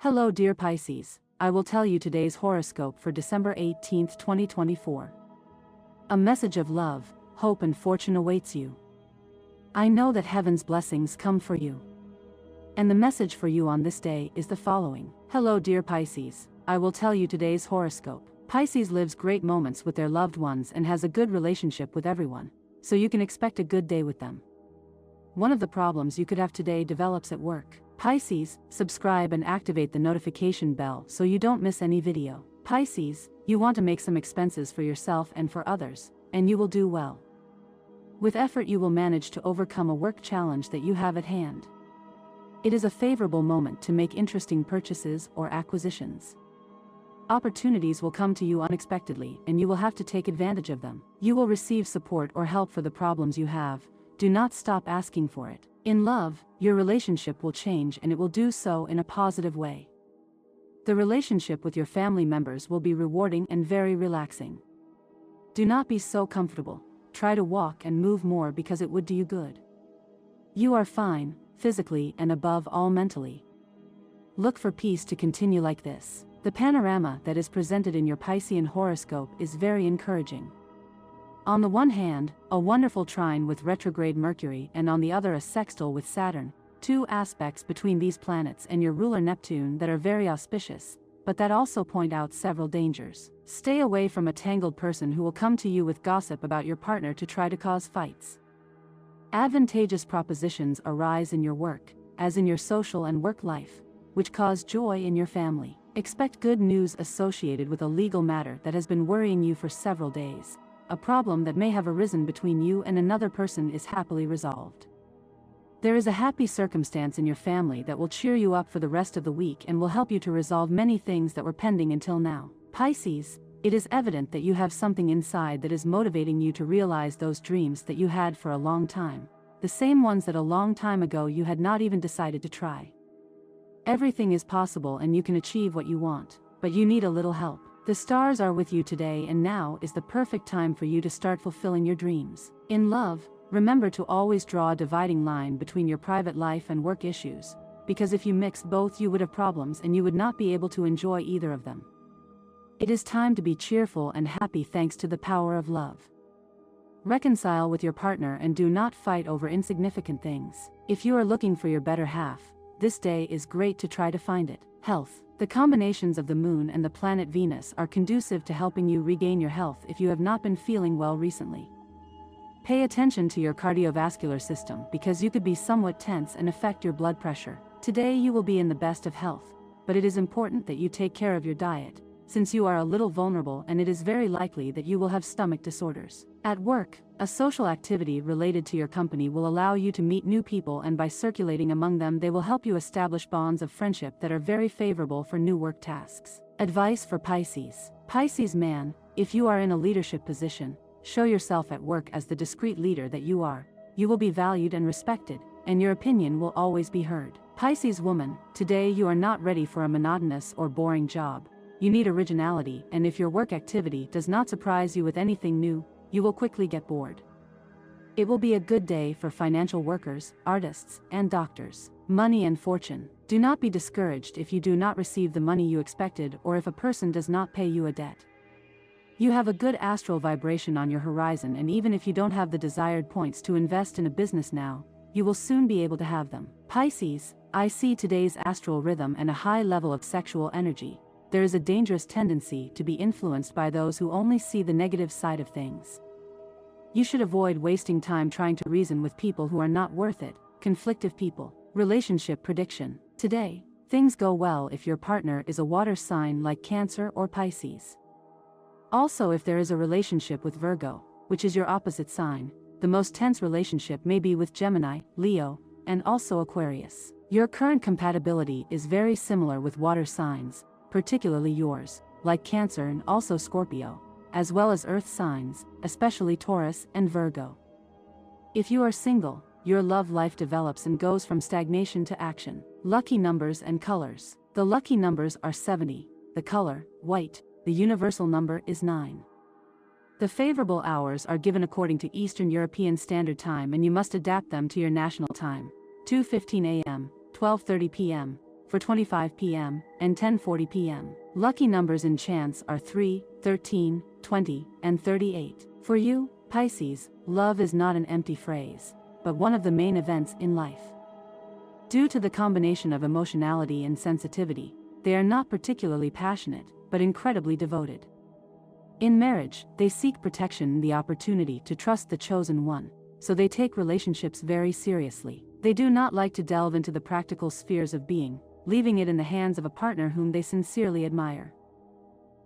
Hello dear Pisces, I will tell you today's horoscope for December 18, 2024. A message of love, hope and fortune awaits you. I know that heaven's blessings come for you. And the message for you on this day is the following. Hello dear Pisces, I will tell you today's horoscope. Pisces lives great moments with their loved ones and has a good relationship with everyone, so you can expect a good day with them. One of the problems you could have today develops at work. Pisces, subscribe and activate the notification bell so you don't miss any video. Pisces, you want to make some expenses for yourself and for others, and you will do well. With effort you will manage to overcome a work challenge that you have at hand. It is a favorable moment to make interesting purchases or acquisitions. Opportunities will come to you unexpectedly and you will have to take advantage of them. You will receive support or help for the problems you have. Do not stop asking for it. In love, your relationship will change and it will do so in a positive way. The relationship with your family members will be rewarding and very relaxing. Do not be so comfortable. Try to walk and move more because it would do you good. You are fine, physically and above all mentally. Look for peace to continue like this. The panorama that is presented in your Piscean horoscope is very encouraging. On the one hand, a wonderful trine with retrograde Mercury and on the other a sextile with Saturn, two aspects between these planets and your ruler Neptune that are very auspicious, but that also point out several dangers. Stay away from a tangled person who will come to you with gossip about your partner to try to cause fights. Advantageous propositions arise in your work, as in your social and work life, which cause joy in your family. Expect good news associated with a legal matter that has been worrying you for several days. A problem that may have arisen between you and another person is happily resolved. There is a happy circumstance in your family that will cheer you up for the rest of the week and will help you to resolve many things that were pending until now. Pisces, it is evident that you have something inside that is motivating you to realize those dreams that you had for a long time, the same ones that a long time ago you had not even decided to try. Everything is possible and you can achieve what you want, but you need a little help. The stars are with you today and now is the perfect time for you to start fulfilling your dreams. In love, remember to always draw a dividing line between your private life and work issues, because if you mix both you would have problems and you would not be able to enjoy either of them. It is time to be cheerful and happy thanks to the power of love. Reconcile with your partner and do not fight over insignificant things. If you are looking for your better half, this day is great to try to find it. Health. The combinations of the moon and the planet Venus are conducive to helping you regain your health if you have not been feeling well recently. Pay attention to your cardiovascular system because you could be somewhat tense and affect your blood pressure. Today you will be in the best of health, but it is important that you take care of your diet, since you are a little vulnerable and it is very likely that you will have stomach disorders. At work, a social activity related to your company will allow you to meet new people and by circulating among them they will help you establish bonds of friendship that are very favorable for new work tasks. Advice for Pisces. Pisces man, if you are in a leadership position, show yourself at work as the discreet leader that you are. You will be valued and respected, and your opinion will always be heard. Pisces woman, today you are not ready for a monotonous or boring job. You need originality, and if your work activity does not surprise you with anything new, you will quickly get bored. It will be a good day for financial workers, artists, and doctors. Money and fortune. Do not be discouraged if you do not receive the money you expected or if a person does not pay you a debt. You have a good astral vibration on your horizon, and even if you don't have the desired points to invest in a business now, you will soon be able to have them. Pisces, I see today's astral rhythm and a high level of sexual energy. There is a dangerous tendency to be influenced by those who only see the negative side of things. You should avoid wasting time trying to reason with people who are not worth it. Conflictive people. Relationship prediction. Today, things go well if your partner is a water sign like Cancer or Pisces. Also, if there is a relationship with Virgo, which is your opposite sign, the most tense relationship may be with Gemini, Leo, and also Aquarius. Your current compatibility is very similar with water signs, particularly yours, like Cancer and also Scorpio, as well as earth signs, especially Taurus and Virgo. If you are single, your love life develops and goes from stagnation to action. Lucky numbers and colors. The lucky numbers are 70, the color, white, the universal number is 9. The favorable hours are given according to Eastern European Standard Time and you must adapt them to your national time. 2:15 a.m., 12:30 p.m., 4:25 p.m., and 10:40 p.m. Lucky numbers in chance are 3, 13, 20, and 38. For you, Pisces, love is not an empty phrase, but one of the main events in life. Due to the combination of emotionality and sensitivity, they are not particularly passionate, but incredibly devoted. In marriage, they seek protection and the opportunity to trust the chosen one, so they take relationships very seriously. They do not like to delve into the practical spheres of being, leaving it in the hands of a partner whom they sincerely admire.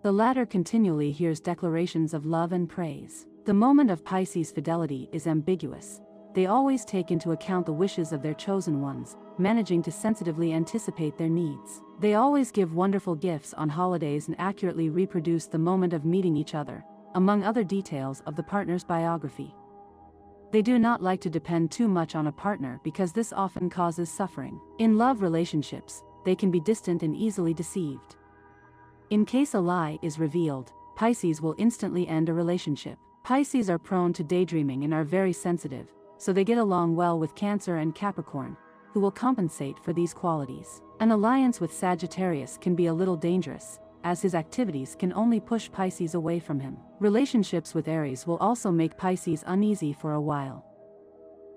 The latter continually hears declarations of love and praise. The moment of Pisces' fidelity is ambiguous. They always take into account the wishes of their chosen ones, managing to sensitively anticipate their needs. They always give wonderful gifts on holidays and accurately reproduce the moment of meeting each other, among other details of the partner's biography. They do not like to depend too much on a partner because this often causes suffering. In love relationships, they can be distant and easily deceived. In case a lie is revealed, Pisces will instantly end a relationship. Pisces are prone to daydreaming and are very sensitive, so they get along well with Cancer and Capricorn, who will compensate for these qualities. An alliance with Sagittarius can be a little dangerous, as his activities can only push Pisces away from him. Relationships with Aries will also make Pisces uneasy for a while.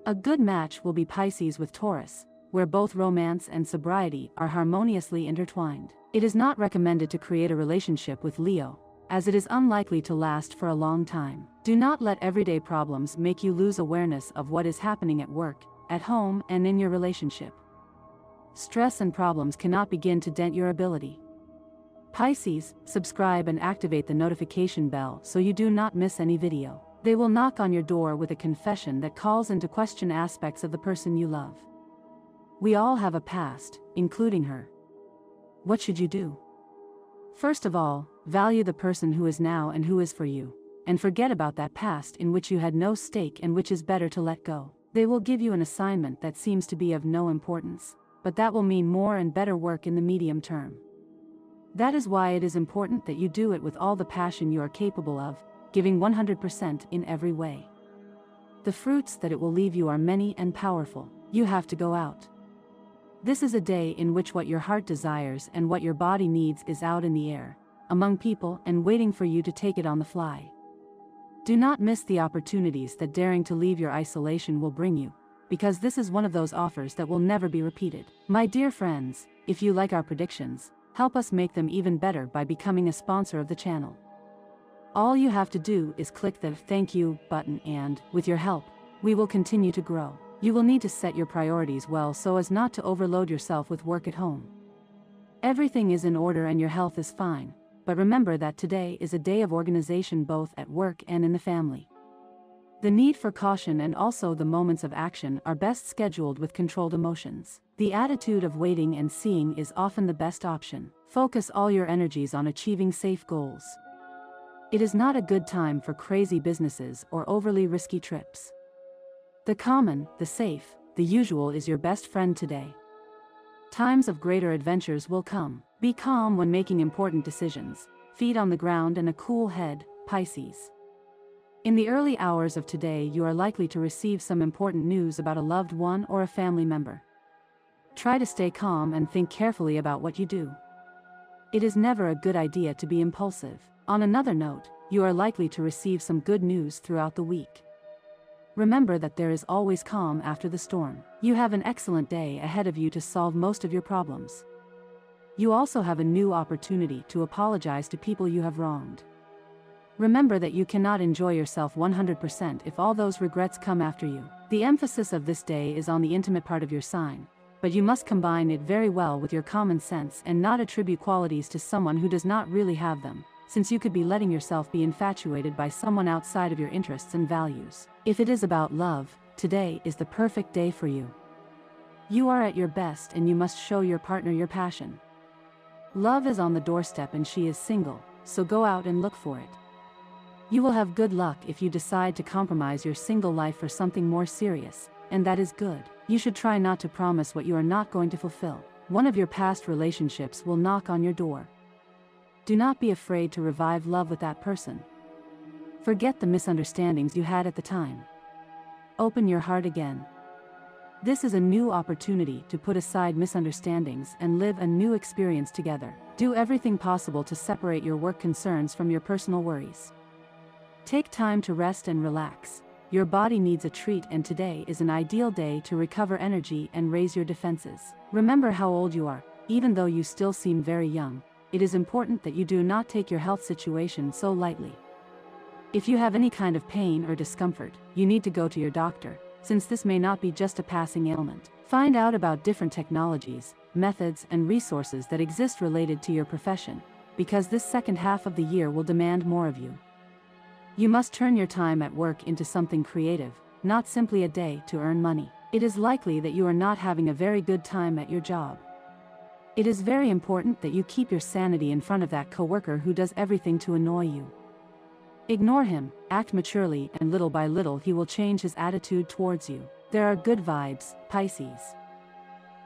A good match will be Pisces with Taurus, where both romance and sobriety are harmoniously intertwined. It is not recommended to create a relationship with Leo, as it is unlikely to last for a long time. Do not let everyday problems make you lose awareness of what is happening at work, at home, and in your relationship. Stress and problems cannot begin to dent your ability. Pisces, subscribe and activate the notification bell so you do not miss any video. They will knock on your door with a confession that calls into question aspects of the person you love. We all have a past, including her. What should you do? First of all, value the person who is now and who is for you, and forget about that past in which you had no stake and which is better to let go. They will give you an assignment that seems to be of no importance, but that will mean more and better work in the medium term. That is why it is important that you do it with all the passion you are capable of, giving 100% in every way. The fruits that it will leave you are many and powerful. You have to go out. This is a day in which what your heart desires and what your body needs is out in the air, among people and waiting for you to take it on the fly. Do not miss the opportunities that daring to leave your isolation will bring you, because this is one of those offers that will never be repeated. My dear friends, if you like our predictions, help us make them even better by becoming a sponsor of the channel. All you have to do is click the thank you button and, with your help, we will continue to grow. You will need to set your priorities well so as not to overload yourself with work at home. Everything is in order and your health is fine, but remember that today is a day of organization both at work and in the family. The need for caution and also the moments of action are best scheduled with controlled emotions. The attitude of waiting and seeing is often the best option. Focus all your energies on achieving safe goals. It is not a good time for crazy businesses or overly risky trips. The common, the safe, the usual is your best friend today. Times of greater adventures will come. Be calm when making important decisions. Feet on the ground and a cool head, Pisces. In the early hours of today you are likely to receive some important news about a loved one or a family member. Try to stay calm and think carefully about what you do. It is never a good idea to be impulsive. On another note, you are likely to receive some good news throughout the week. Remember that there is always calm after the storm. You have an excellent day ahead of you to solve most of your problems. You also have a new opportunity to apologize to people you have wronged. Remember that you cannot enjoy yourself 100% if all those regrets come after you. The emphasis of this day is on the intimate part of your sign, but you must combine it very well with your common sense and not attribute qualities to someone who does not really have them, since you could be letting yourself be infatuated by someone outside of your interests and values. If it is about love, today is the perfect day for you. You are at your best and you must show your partner your passion. Love is on the doorstep and she is single, so go out and look for it. You will have good luck if you decide to compromise your single life for something more serious, and that is good. You should try not to promise what you are not going to fulfill. One of your past relationships will knock on your door. Do not be afraid to revive love with that person. Forget the misunderstandings you had at the time. Open your heart again. This is a new opportunity to put aside misunderstandings and live a new experience together. Do everything possible to separate your work concerns from your personal worries. Take time to rest and relax. Your body needs a treat, and today is an ideal day to recover energy and raise your defenses. Remember how old you are. Even though you still seem very young, it is important that you do not take your health situation so lightly. If you have any kind of pain or discomfort, you need to go to your doctor, since this may not be just a passing ailment. Find out about different technologies, methods, and resources that exist related to your profession, because this second half of the year will demand more of you. You must turn your time at work into something creative, not simply a day to earn money. It is likely that you are not having a very good time at your job. It is very important that you keep your sanity in front of that coworker who does everything to annoy you. Ignore him, act maturely, and little by little he will change his attitude towards you. There are good vibes, Pisces.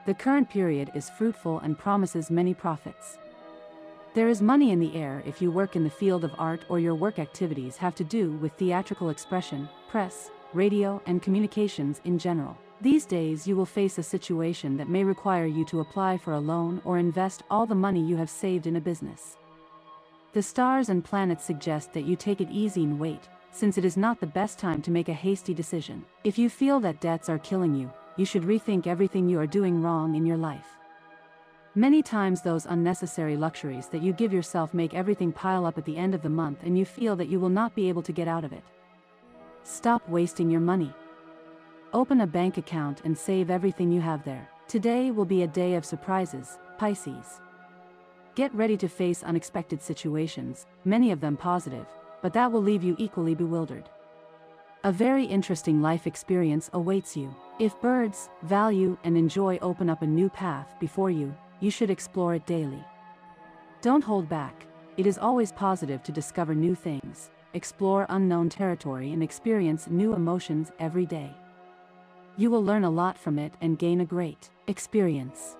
The current period is fruitful and promises many profits. There is money in the air if you work in the field of art or your work activities have to do with theatrical expression, press, radio, and communications in general. These days you will face a situation that may require you to apply for a loan or invest all the money you have saved in a business. The stars and planets suggest that you take it easy and wait, since it is not the best time to make a hasty decision. If you feel that debts are killing you, you should rethink everything you are doing wrong in your life. Many times those unnecessary luxuries that you give yourself make everything pile up at the end of the month and you feel that you will not be able to get out of it. Stop wasting your money. Open a bank account and save everything you have there. Today will be a day of surprises, Pisces. Get ready to face unexpected situations, many of them positive, but that will leave you equally bewildered. A very interesting life experience awaits you. If birds, value, and enjoy open up a new path before you, you should explore it daily. Don't hold back. It is always positive to discover new things, explore unknown territory, and experience new emotions every day. You will learn a lot from it and gain a great experience.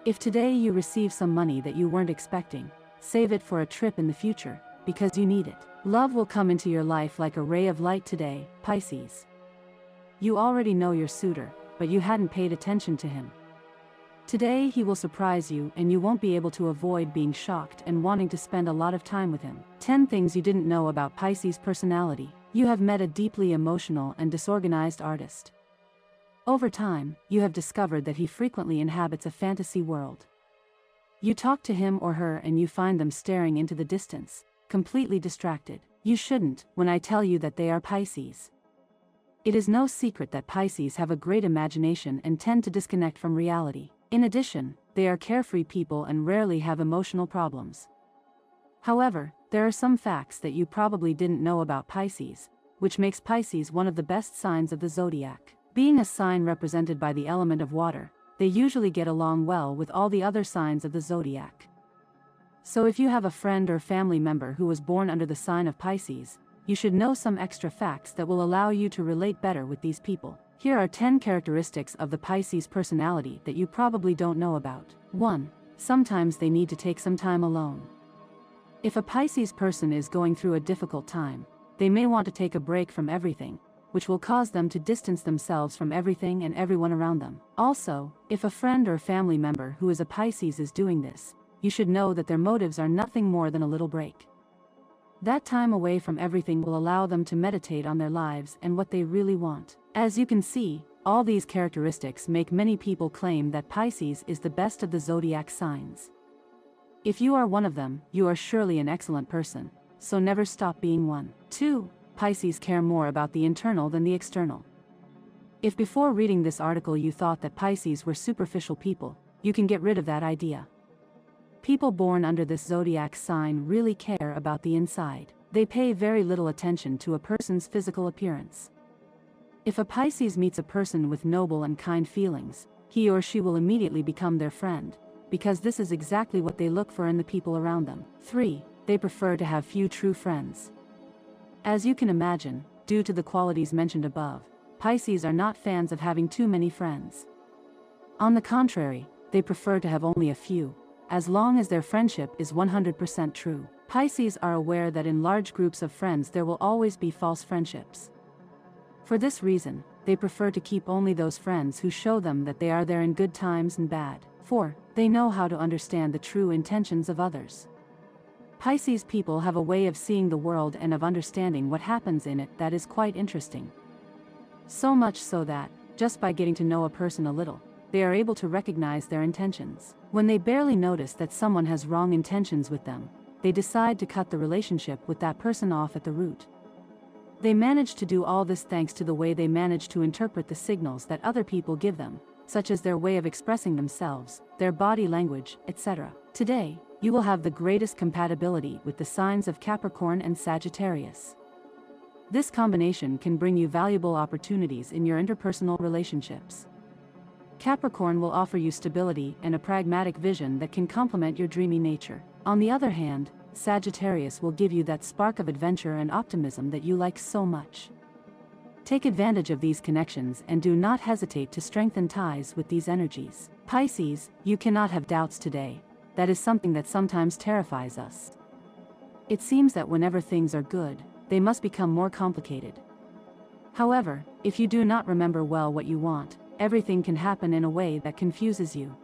If today you receive some money that you weren't expecting, save it for a trip in the future, because you need it. Love will come into your life like a ray of light today, Pisces. You already know your suitor, but you hadn't paid attention to him. Today he will surprise you and you won't be able to avoid being shocked and wanting to spend a lot of time with him. 10 things you didn't know about Pisces' personality. You have met a deeply emotional and disorganized artist. Over time, you have discovered that he frequently inhabits a fantasy world. You talk to him or her and you find them staring into the distance, completely distracted. You shouldn't, when I tell you that they are Pisces. It is no secret that Pisces have a great imagination and tend to disconnect from reality. In addition, they are carefree people and rarely have emotional problems. However, there are some facts that you probably didn't know about Pisces, which makes Pisces one of the best signs of the zodiac. Being a sign represented by the element of water, they usually get along well with all the other signs of the zodiac. So if you have a friend or family member who was born under the sign of Pisces, you should know some extra facts that will allow you to relate better with these people. Here are 10 characteristics of the Pisces personality that you probably don't know about. 1. Sometimes they need to take some time alone. If a Pisces person is going through a difficult time, they may want to take a break from everything, which will cause them to distance themselves from everything and everyone around them. Also, if a friend or family member who is a Pisces is doing this, you should know that their motives are nothing more than a little break. That time away from everything will allow them to meditate on their lives and what they really want. As you can see, all these characteristics make many people claim that Pisces is the best of the zodiac signs. If you are one of them, you are surely an excellent person, so never stop being one. 2. Pisces care more about the internal than the external. If before reading this article you thought that Pisces were superficial people, you can get rid of that idea. People born under this zodiac sign really care about the inside. They pay very little attention to a person's physical appearance. If a Pisces meets a person with noble and kind feelings, he or she will immediately become their friend, because this is exactly what they look for in the people around them. 3. They prefer to have few true friends. As you can imagine, due to the qualities mentioned above, Pisces are not fans of having too many friends. On the contrary, they prefer to have only a few, as long as their friendship is 100% true. Pisces are aware that in large groups of friends there will always be false friendships. For this reason, they prefer to keep only those friends who show them that they are there in good times and bad. 4. They know how to understand the true intentions of others. Pisces people have a way of seeing the world and of understanding what happens in it that is quite interesting. So much so that, just by getting to know a person a little, they are able to recognize their intentions. When they barely notice that someone has wrong intentions with them, they decide to cut the relationship with that person off at the root. They manage to do all this thanks to the way they manage to interpret the signals that other people give them, such as their way of expressing themselves, their body language, etc. Today, you will have the greatest compatibility with the signs of Capricorn and Sagittarius. This combination can bring you valuable opportunities in your interpersonal relationships. Capricorn will offer you stability and a pragmatic vision that can complement your dreamy nature. On the other hand, Sagittarius will give you that spark of adventure and optimism that you like so much. Take advantage of these connections and do not hesitate to strengthen ties with these energies. Pisces, you cannot have doubts today. That is something that sometimes terrifies us. It seems that whenever things are good, they must become more complicated. However, if you do not remember well what you want, everything can happen in a way that confuses you.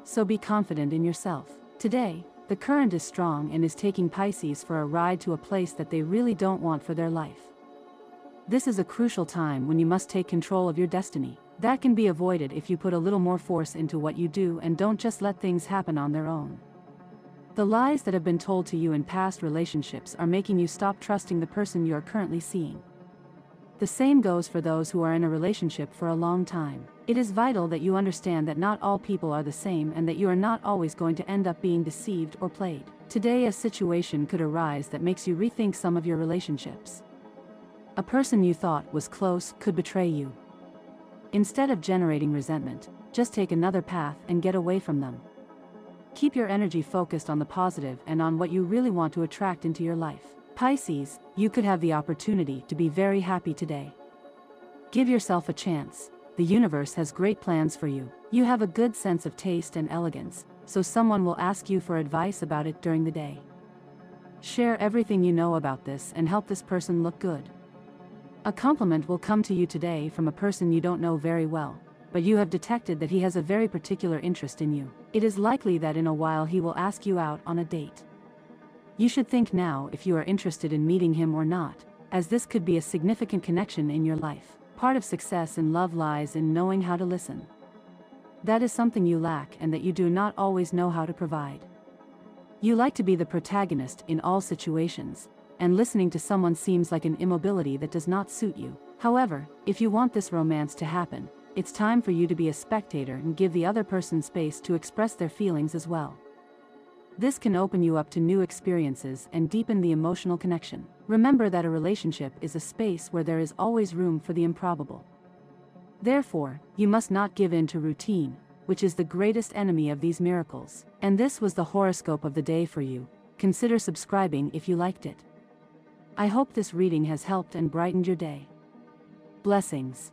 So be confident in yourself. Today, the current is strong and is taking Pisces for a ride to a place that they really don't want for their life. This is a crucial time when you must take control of your destiny. That can be avoided if you put a little more force into what you do and don't just let things happen on their own. The lies that have been told to you in past relationships are making you stop trusting the person you are currently seeing. The same goes for those who are in a relationship for a long time. It is vital that you understand that not all people are the same and that you are not always going to end up being deceived or played. Today a situation could arise that makes you rethink some of your relationships. A person you thought was close could betray you. Instead of generating resentment, just take another path and get away from them. Keep your energy focused on the positive and on what you really want to attract into your life. Pisces, you could have the opportunity to be very happy today. Give yourself a chance. The universe has great plans for you. You have a good sense of taste and elegance, so someone will ask you for advice about it during the day. Share everything you know about this and help this person look good. A compliment will come to you today from a person you don't know very well, but you have detected that he has a very particular interest in you. It is likely that in a while he will ask you out on a date. You should think now if you are interested in meeting him or not, as this could be a significant connection in your life. Part of success in love lies in knowing how to listen. That is something you lack and that you do not always know how to provide. You like to be the protagonist in all situations, and listening to someone seems like an immobility that does not suit you. However, if you want this romance to happen, it's time for you to be a spectator and give the other person space to express their feelings as well. This can open you up to new experiences and deepen the emotional connection. Remember that a relationship is a space where there is always room for the improbable. Therefore, you must not give in to routine, which is the greatest enemy of these miracles. And this was the horoscope of the day for you. Consider subscribing if you liked it. I hope this reading has helped and brightened your day. Blessings.